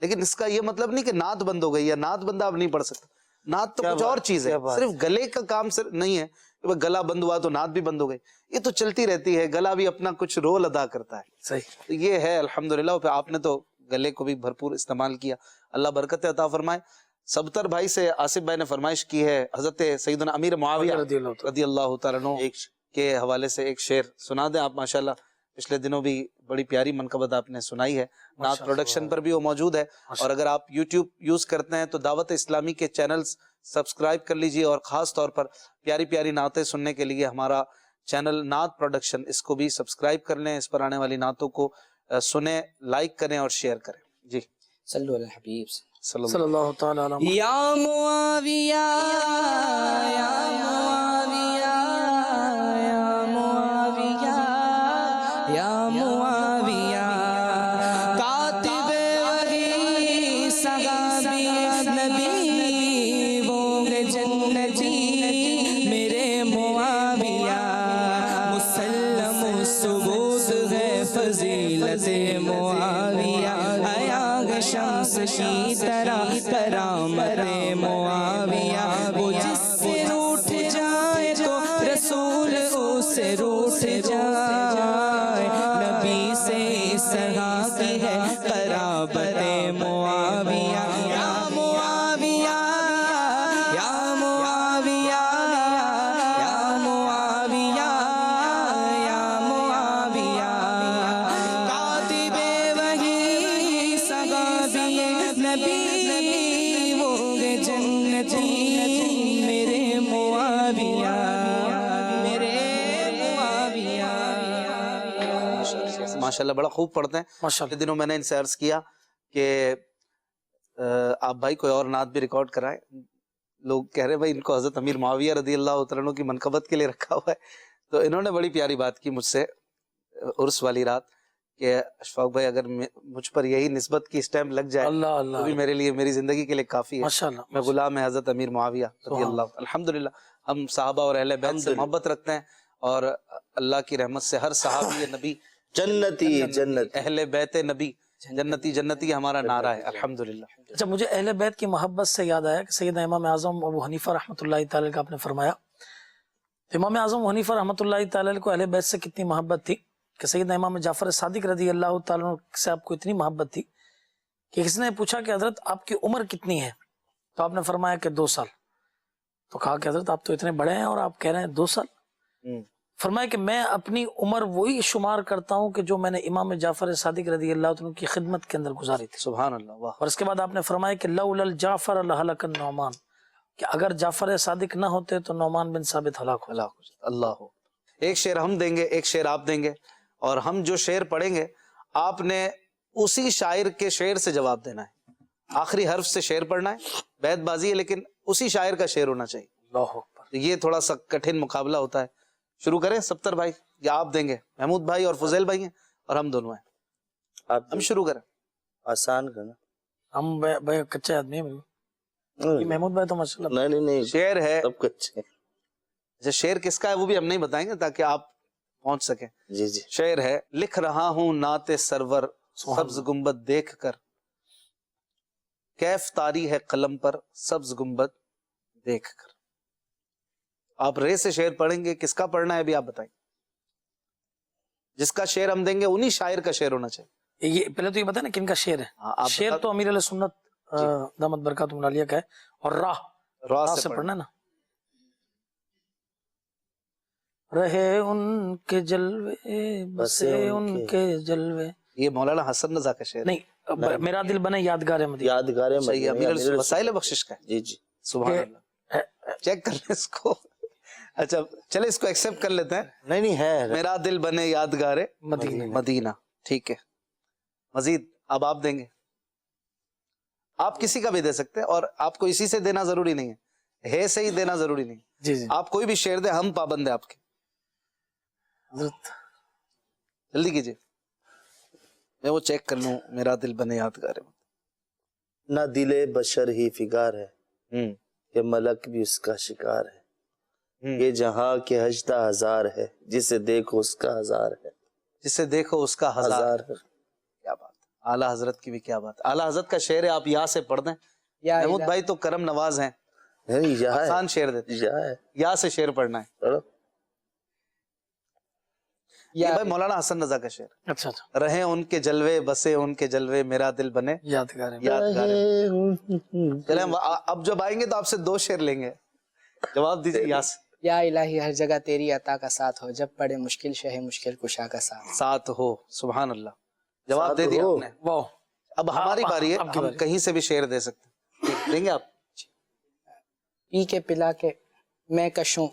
لیکن اس کا یہ مطلب نہیں کہ نعت بند ہو گئی یا نعت بندہ اب نہیں پڑھ سکتا. نعت تو کچھ اور چیز ہے، صرف گلے کا کام صرف نہیں ہے کہ گلا بند ہوا تو نعت بھی بند ہو گئی. یہ تو چلتی رہتی ہے، گلا بھی اپنا کچھ رول ادا کرتا ہے. صحیح، یہ ہے الحمدللہ. پھر آپ نے تو گلے کو بھی بھرپور استعمال کیا، اللہ برکت عطا فرمائے. سبتر بھائی سے آصف بھائی نے فرمائش کی ہے حضرت سیدنا امیر معاویہ رضی اللہ تعالیٰ عنہ کے حوالے سے ایک شعر سنا دیں آپ. ماشاءاللہ پچھلے دنوں بھی بڑی پیاری منقبت آپ نے سنائی ہے، نعت پروڈکشن پر بھی وہ موجود ہے. اور اگر آپ یوٹیوب یوز کرتے ہیں تو دعوت اسلامی کے چینلز سبسکرائب کر لیجئے، اور خاص طور پر پیاری پیاری نعتیں سننے کے لیے ہمارا چینل نعت پروڈکشن، اس کو بھی سبسکرائب کر لیں. اس پر آنے والی نعتوں کو سنیں، لائک کریں اور شیئر کریں. جی صلو علی الحبیب صلی اللہ تعالی علیہ وسلم. یا معاویہ یا معاویہ یا معاویہ یا معاویہ، کاتب وحی صحابی نبی وہ گے جنتی میرے معاویہ، مسلم الثبوت ہے فضیلت معاویہ، شمس کی طرح کرامت معاویہ، وہ جس سے روٹھ جائے تو رسول اس سے روٹھ جائے، نبی سے اس طرح کی ہے قرابت معاویہ. یا معاویہ یا معاویہ یا معاویہ یا معاویہ، کاتب وحی صحابی نبی وہ گے جنتی میرے معاویہ میرے معاویہ. ماشاءاللہ بڑا خوب پڑھتے ہیں. پچھلے دنوں میں نے ان سے عرض کیا کہ آپ بھائی کوئی اور نعت بھی ریکارڈ کرائیں. لوگ کہہ رہے ہیں بھائی ان کو حضرت امیر معاویہ رضی اللہ تعالیٰ عنہ کی منقبت کے لیے رکھا ہوا ہے. تو انہوں نے بڑی پیاری بات کی مجھ سے عرس والی رات کہ اشفاق بھائی اگر مجھ پر یہی نسبت کی اسٹیمپ لگ جائے تو بھی میرے لیے میری زندگی کے لیے کافی ہے. ماشاءاللہ میں غلام ہے حضرت امیر معاویہ رضی اللہ. الحمدللہ ہم صحابہ اور اہل بیت سے محبت رکھتے ہیں اور اللہ کی رحمت سے ہر صحابی نبی جنتی اہل بیت نبی جنتی جنتی ہمارا نعرہ ہے الحمدللہ. اچھا مجھے اہل بیت کی محبت سے یاد آیا کہ سیدنا امام اعظم ابو حنیفہ رحمۃ اللہ تعالی کا آپ نے فرمایا. امام اعظم ابو حنیفہ رحمۃ اللہ تعالی کو اہل بیت سے کتنی محبت تھی کہ سیدنا امام جعفر صادق رضی اللہ تعالیٰ سے آپ کو اتنی محبت تھی کہ کسی نے پوچھا کہ حضرت آپ کی عمر کتنی ہے؟ تو آپ نے فرمایا کہ 2 سال. تو کہا کہ حضرت آپ تو اتنے بڑے ہیں اور آپ کہہ رہے ہیں 2 سال. فرمایا کہ میں اپنی عمر وہی شمار کرتا ہوں کہ جو میں نے امام جعفر صادق رضی اللہ عنہ کی خدمت کے اندر گزاری تھی. سبحان اللہ. واہ. اور اس کے بعد آپ نے فرمایا کہ لولا الجعفر لہلک النعمان، کہ اگر جعفر صادق نہ ہوتے تو نعمان بن ثابت ہلاک ہو جاتے. اللہ ہو. ایک شعر ہم دیں گے، ایک شعر آپ دیں گے، اور ہم جو شعر پڑھیں گے آپ نے اسی شاعر کے شعر سے جواب دینا ہے. آخری حرف سے شعر پڑھنا ہے، بیت بازی ہے لیکن اسی شاعر کا شعر ہونا چاہیے. اللہ اکبر. یہ تھوڑا سا کٹھن مقابلہ ہوتا ہے. شروع کریں ستر بھائی یا آپ دیں گے؟ محمود بھائی اور فضیل بھائی ہیں اور ہم دونوں ہیں. ہم شروع کریں. آسان کرنا. ہم بھائی کچے آدمی ہیں. محمود بھائی تو ماشاءاللہ نہیں شعر ہے. سب کچے. اچھا شعر کس کا ہے وہ بھی ہم نہیں بتائیں گے تاکہ آپ پہنچ سکیں. جی. شعر ہے: لکھ رہا ہوں نعت سرور سبز گنبد دیکھ کر، کیف طاری ہے قلم پر سبز گنبد دیکھ کر. آپ رے سے شعر پڑھیں گے، کس کا پڑھنا ہے بھی آپ بتائیں. جس کا شعر ہم دیں گے انہی شاعر کا شعر ہونا چاہیے. یہ پہلے تو یہ بتائیں نا کن کا شعر ہے. شعر تو امیر علیہ سنت دامت برکاتہم العالیہ کا ہے اور راہ سے پڑھنا ہے نا. رہے ان کے جلوے بسے ان کے جلوے. یہ مولانا حسن رضا کا شعر نہیں، میرا دل بنے یادگار مدینہ. یادگار امیر وسائل بخشش کا ہے. جی. سبحان اللہ. چیک کر لیں اس کو. اچھا چلے اس کو ایکسپٹ کر لیتے ہیں. نہیں ہے. میرا دل بنے یادگار مدینہ. ٹھیک ہے. مزید اب آپ دیں گے. آپ کسی کا بھی دے سکتے ہیں اور آپ کو اسی سے دینا ضروری نہیں ہے سے ہی دینا ضروری نہیں. جی. آپ کوئی بھی شعر دیں، ہم پابند ہیں آپ کے. جلدی کیجیے میں وہ چیک کر لوں. میرا دل بنے یادگار ہے. نہ دل بشر ہی فگار ہے کہ ملک بھی اس کا شکار ہے. یہ جہاں کے 18,000 ہے، جسے دیکھو اس کا 1000 ہے. جسے دیکھو اس کا 1000 ہے. کیا بات. اعلیٰ حضرت کی بھی کیا بات. اعلیٰ حضرت کا شعر ہے، آپ یا سے پڑھ دیں. محمود بھائی تو کرم نواز ہیں، آسان شعر دیتے. یا سے شعر پڑھنا ہے. یہ بھائی مولانا حسن رضا کا شعر. اچھا. رہے ان کے جلوے بسے ان کے جلوے میرا دل بنے یادگار. چلیں اب جب آئیں گے تو آپ سے 2 شعر لیں گے. جواب دیجیے. یا سے. یا الہی ہر جگہ تیری عطا کا ساتھ ہو، جب پڑے مشکل شہ مشکل کشا کا ساتھ ہو. سبحان اللہ. جواب دے دیا آپ نے. واہ. اب ہماری باری ہے، ہم کہیں سے بھی شعر دے سکتے ہیں. دیں گے آپ؟ پی کے پلا کے میں کشوں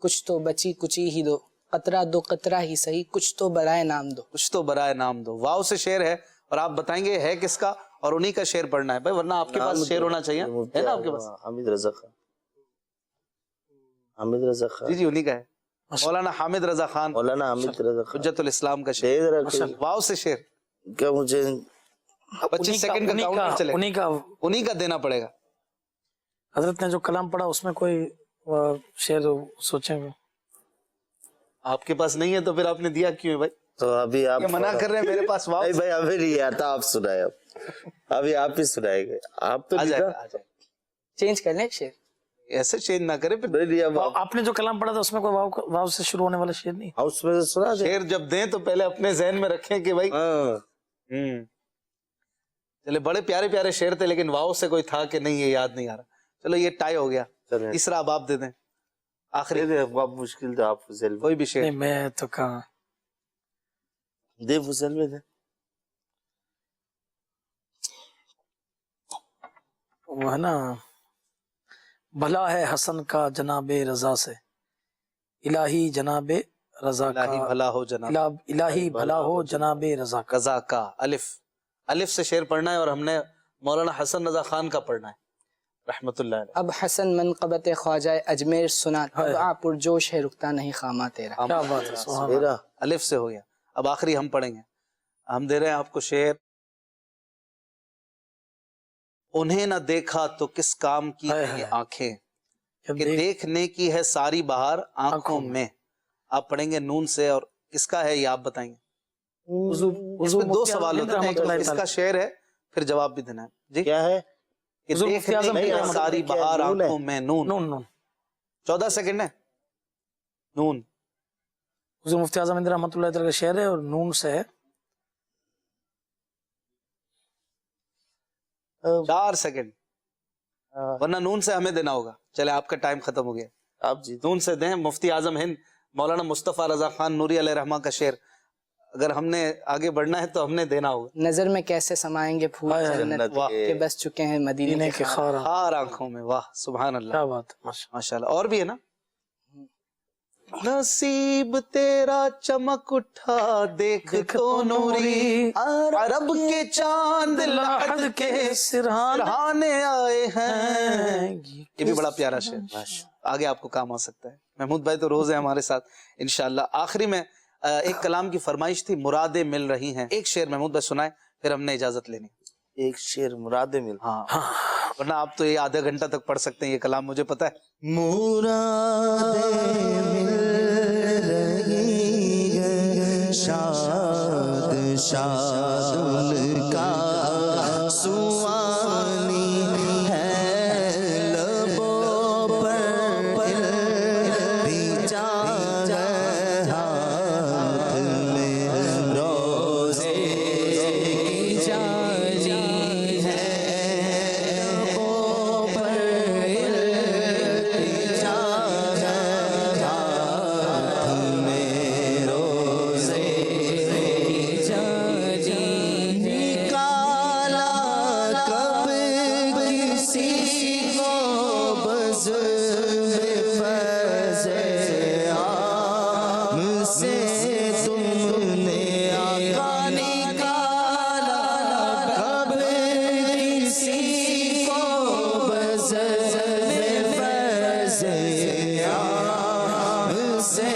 کچھ تو بچی کچی ہی دو، قطرہ دو قطرہ ہی صحیح کچھ تو برائے نام دو. کچھ تو برائے نام دو. واو سے شعر ہے اور آپ بتائیں گے ہے کس کا اور انہی کا شعر پڑھنا ہے بھائی، ورنہ آپ کے پاس شعر ہونا چاہیے. ہے نا آپ کے پاس؟ حامد رضا خان. حامد رضا خان. جی انہی کا ہے. مولانا حامد رضا خان. مولانا حامد رضا خان حجت الاسلام کا شعر. واو سے شعر کیا مجھے 25 سیکنڈ کا کاؤنٹ چلے. انہی کا دینا پڑے گا. حضرت نے جو کلام پڑھا اس میں کوئی شعر سوچیں گے. آپ کے پاس نہیں ہے تو پھر آپ نے دیا کیوں ہے بھائی؟ تو ابھی آپ منع کر رہے ہیں میرے پاس. واو بھائی ابھی نہیں آتا، آپ سنائے. ابھی آپ ہی سنائے گے. آپ تو چینج کر لیں شعر. ایسے چینج نہ کرے. آپ نے جو کلام پڑھا تھا اس میں کوئی واو سے شروع ہونے والا شعر نہیں. اس میں سے سنا شعر جب دیں تو پہلے اپنے ذہن میں رکھیں کہ بھائی چلے بڑے پیارے پیارے شعر تھے لیکن واو سے کوئی تھا کہ نہیں یہ یاد نہیں آ رہا. چلو یہ ٹائی ہو گیا. تیسرا اب آپ دے دیں. آخری مشکل تھا. آپ فضل کوئی بھی شعر. میں تو کہاں دے فضل میں دے. وہ ہے نا، بھلا ہے حسن کا جناب رضا سے، الہی جناب رضا کا. الہی بھلا ہو جناب. الہی بھلا ہو جناب رضا کا. رضا کا. الف سے شعر پڑھنا ہے اور ہم نے مولانا حسن رضا خان کا پڑھنا ہے. رحمت اللہ علیہ. اب حسن منقبت خواجہ اجمیر سنا طبع پرجوش ہے رکتا نہیں خامہ تیرا. کیا بات ہے، سبحان اللہ. الف سے ہو گیا. اب آخری ہم پڑھیں گے. ہم دے رہے ہیں آپ کو شعر. انہیں نہ دیکھا تو کس کام کی یہ آنکھیں کہ دیکھنے کی ہے ساری بہار آنکھوں میں. آپ پڑھیں گے نون سے، اور کس کا ہے یہ آپ بتائیں گے. اس میں دو سوال ہوتے ہیں، ایک اس کا شعر ہے پھر جواب بھی دینا ہے. جی کیا ہے؟ کہ دیکھنے کی ہے ساری بہار آنکھوں میں. نون 14 سیکنڈ ہے. نون حضور مفتی اعظم ہند رحمۃ اللہ تعالی کا شعر ہے اور نون سے ہے. 4 سیکنڈ، ورنہ نون سے ہمیں دینا ہوگا. چلے آپ کا ٹائم ختم ہو گیا. آپ جی نون سے دیں. مفتی اعظم ہند مولانا مصطفیٰ رضا خان نوری علیہ رحمہ کا شعر. اگر ہم نے آگے بڑھنا ہے تو ہم نے دینا ہوگا. نظر میں کیسے سمائیں گے پھول جنت کے بس چکے ہیں مدینے کے خار آنکھوں میں. واہ سبحان اللہ، کیا بات، ماشاءاللہ. اور بھی ہے نا. نصیب تیرا چمک اٹھا دیکھ تو نوری، عرب کے چاند لحد کے سرہانے آئے ہیں. یہ بھی بڑا پیارا شعر. آگے آپ کو کام آ سکتا ہے. محمود بھائی تو روز ہے ہمارے ساتھ انشاءاللہ. آخری میں ایک کلام کی فرمائش تھی، مرادیں مل رہی ہیں. ایک شعر محمود بھائی سنائے پھر ہم نے اجازت لینی. ایک شعر مرادیں مل. ہاں ورنہ آپ تو یہ آدھا گھنٹہ تک پڑھ سکتے ہیں یہ کلام، مجھے پتا ہے. مرادیں مل رہی ہیں، شاد شاد ان کا سوانی ہے، لبوں پر بھیجا ہے، ہاتھ میں روزے کی جاری ہے، لبوں پر بھیجا ہے، ہاتھ میں روزے کی جاری. نکالا کب کسی کو بز فیض عام سے تم نے آقا. نکالا کب کسی کو بز فیض عام سے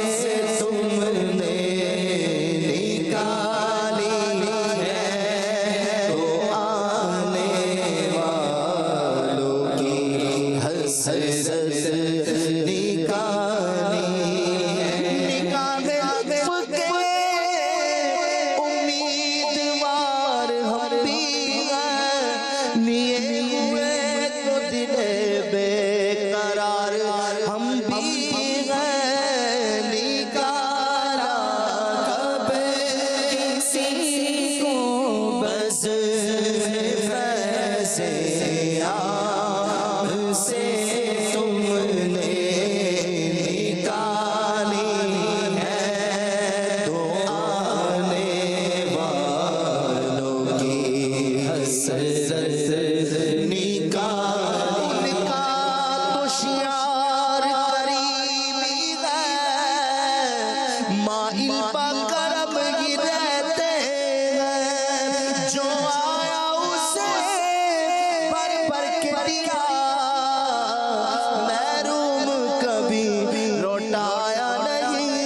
تم نے نکالی ہے، تو آنے والوں کی حسرت نکالی ہے. نکاح کے امیدوار ہم بھی ہیں، لیے ہوئے تو دل بے قرار ہم بھی ہیں. نکالا کب کسی کو بس فیض عام سے تم نے نکالی ہے، تو آنے والوں کی حسرت نکالی. ان کا تو شیار قریبی ہے، مائل پا کرم ہی رہتے ہیں، جو آیا اسے بھر بھر کے دیا، محروم کبھی لوٹایا نہیں.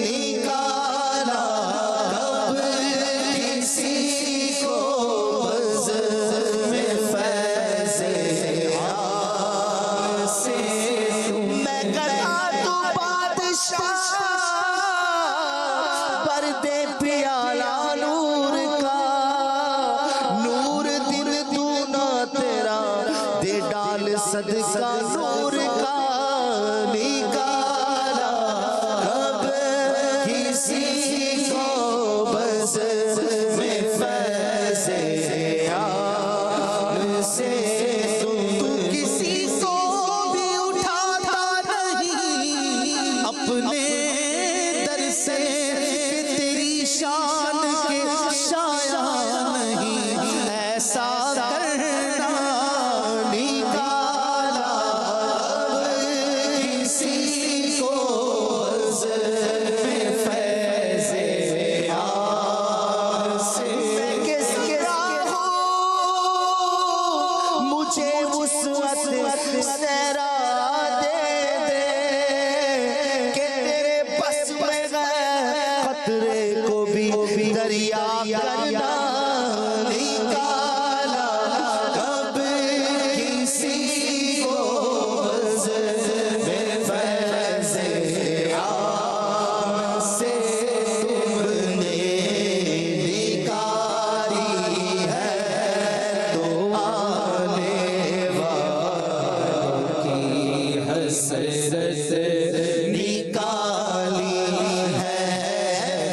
نکالا کب کسی کو بز میں فیض عام سے. میں کرا تو بادشاہ پردے پیالہ نور کا، نور دل تو نہ تیرا دے ڈال صدقہ نور کا. نکالا کب کسی کو بز میں فیض عام سے تم کسی کو بھی اٹھاتا نہیں اپنے در سے، تیری شان کے شایا نہیں ایسا کرنا. نکالا سہرا دے دے کہ تیرے بس میں ہے خطرے کو بھی دریا کرنا نکالا کب کسی کو بز میں فیض عام سے تم نے نکالی ہے تو آنے والوں کی حسرت نکالی ہے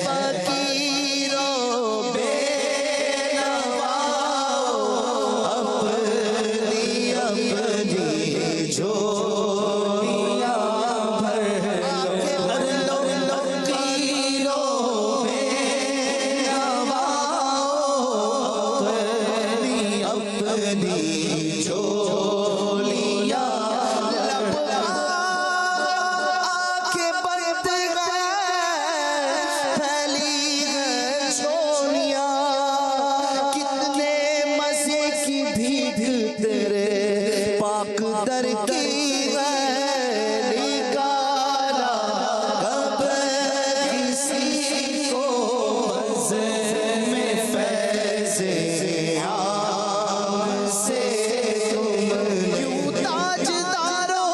فقیروں بے نواؤ اپنی اپنی جھولیاں بھر لو فقیروں بے نواؤ اپنی اپنی جھولیاں آنکھیں بند گئے پھیلی گئے چھولیاں کتنے مزے کی بھیک تیرے پاک در کی ہے نکالا کب کسی کو مزے میں فیض عام سے تم یوں تاجدارو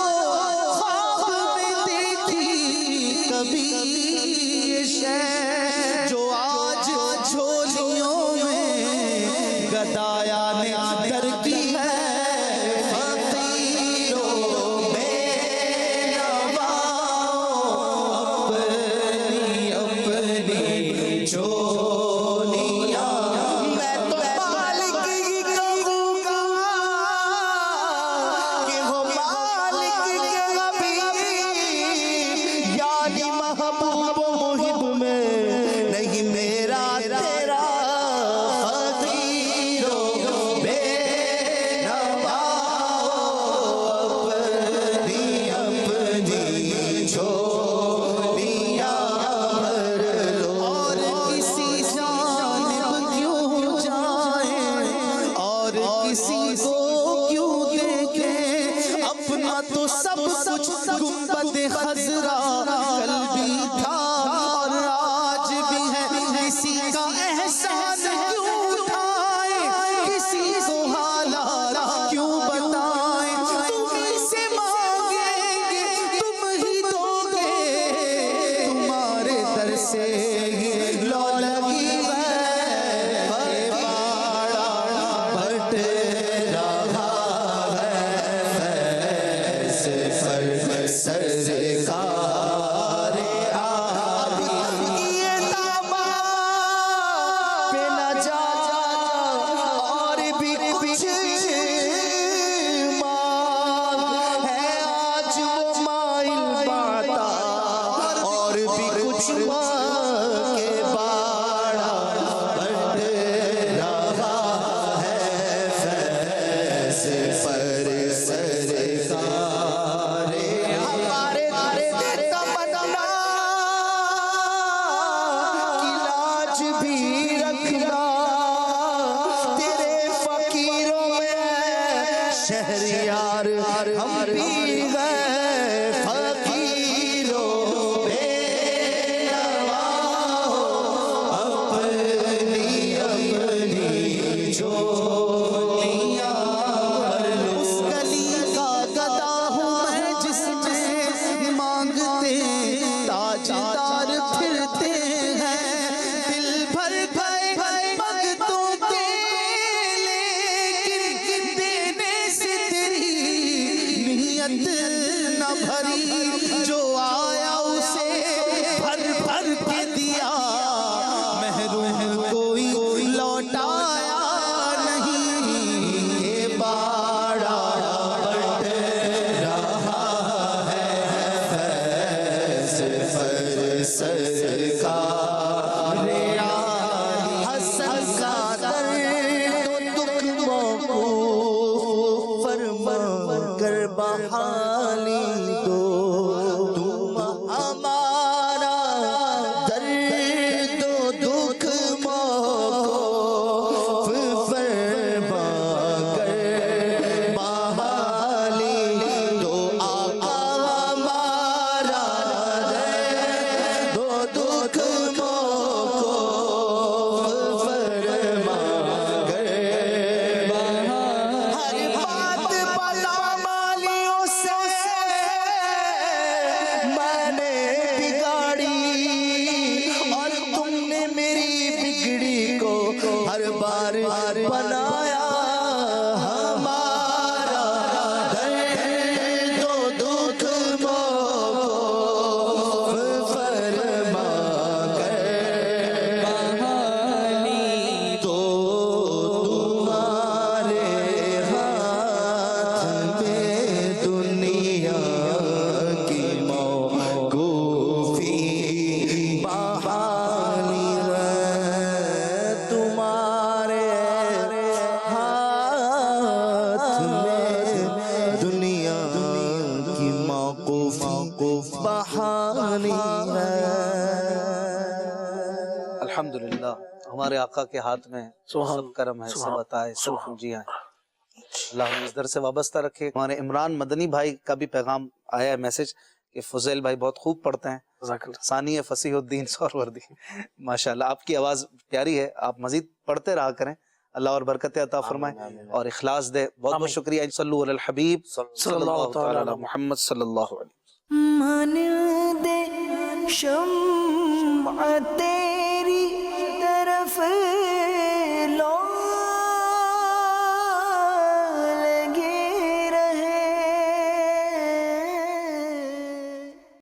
خواب میں دیکھی کبھی یہ شے جو آج جھولیوں میں گدایا نے در کی ہے فقیروں بے نواؤ اپنی اپنی جھولیاں میں تو مالک ہی کہوں گا کہ وہ مالک کے حبیب یعنی محبوب و محب میں نہیں میرا تیرا فقیروں بے نواؤ اپنی اپنی جھولیاں بھر لو اور کسی جانب کیوں جائیں اور کسی کو کیوں دیکھیں اپنا تو سب کچھ گنبد خضرا کل بھی تھا اور آج بھی ہے کسی کا احسان کیوں اٹھائیں کسی کو حالات کیوں بتائیں تم ہی سے مانگیں گے تم ہی دو گے تمہارے در سے لو لگی ہے باڑا بٹ رہا ہے فیض پر سرکار عالم یہ دامن پہ نہ جا اور بھی کچھ مانگ ہے آج وہ مائل باتا اور بھی کچھ مانگ کے باڑا بٹ رہا ہے فیض پر سرکار ہمارے تمنا کی لاج بھی رکھنا تیرے فقیروں میں شہریار ہم بھی گئے فقیروں بے نواؤ اپنی اپنی جھولیاں بھر لو اس گلی کا گدا ہوں میں جس میں مانگتے تاجدار پھرتے ہیں دل بھر گئے بھگتوں کے لیکن دینے سے تیری نیت نہ بھری جو آیا اسے بھر بھر کے دیا محروم کوئی لوٹایا نہیں یہ باڑا بٹ رہا ہے فیض پر سرکار عالم حسن کا در تو دکھ موقوف فرما کر بحالی دو تم ہمارا درد و دکھ موقوف فرما کر بحالی کہانی ہے۔ الحمدللہ ہمارے آقا کے ہاتھ میں سب کرم ہے، سب عطا ہے، سب خوبیاں ہیں۔ اللہ ہمیں اس در سے وابستہ رکھے۔ ہمارے عمران مدنی بھائی کا بھی پیغام آیا ہے، میسج، کہ فضیل بھائی بہت خوب پڑھتے ہیں، ثانی ہے فصیح الدین سہروردی۔ ماشاءاللہ آپ کی آواز پیاری ہے، آپ مزید پڑھتے رہا کریں، اللہ اور برکت عطا فرمائے اور اخلاص دے۔ بہت بہت شکریہ۔ صلو علی الحبیب صلی اللہ تعالی علی محمد صلی اللہ علیہ وسلم۔ مانندے شمع